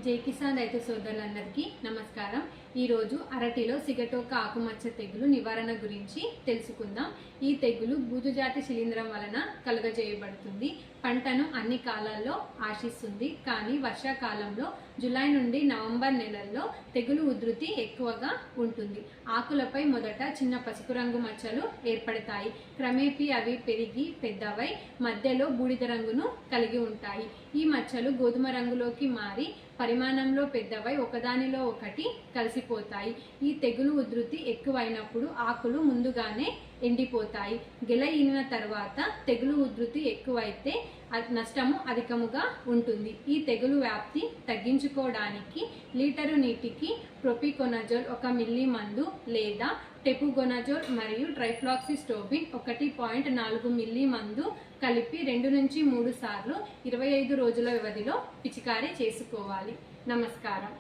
జై కిసాన్ రైతు సోదరులందరికీ నమస్కారం। ఈ రోజు అరటిలో సిగటోక ఆకుమచ్చ తెగులు నివారణ గురించి తెలుసుకుందాం। ఈ తెగులు బూజుజాతి శిలీంధ్రం వలన కలుగజేయబడుతుంది। పంటను అన్ని కాలాల్లో ఆశిస్తుంది, కానీ వర్షాకాలంలో జూలై నుండి నవంబర్ నెలల్లో తెగులు ఉధృతి ఎక్కువగా ఉంటుంది। ఆకులపై మొదట చిన్న పసుపు రంగు మచ్చలు ఏర్పడతాయి, క్రమేపీ అవి పెరిగి పెద్దవై మధ్యలో బూడిద రంగును కలిగి ఉంటాయి। ఈ మచ్చలు గోధుమ రంగులోకి మారి పరిమాణంలో పెద్దవై ఒకదానిలో ఒకటి కలిసిపోతాయి। ఈ తెగులు ఉధృతి ఎక్కువైనప్పుడు ఆకులు ముందుగానే ఎండిపోతాయి। గెల ఈనిన తర్వాత తెగులు ఉధృతి ఎక్కువైతే నష్టము అధికముగా ఉంటుంది। ఈ తెగులు వ్యాప్తి తగ్గించుకోవడానికి లీటరు నీటికి ప్రొపికొనజోల్ 1 మిల్లీ మందు లేదా టెపుగొనజోల్ మరియు ట్రైఫ్లాక్సిస్టోబిన్ 1.4 మిల్లీ మందు కలిపి 2 నుంచి 3 సార్లు 25 రోజుల వ్యవధిలో పిచికారీ చేసుకోవాలి। నమస్కారం।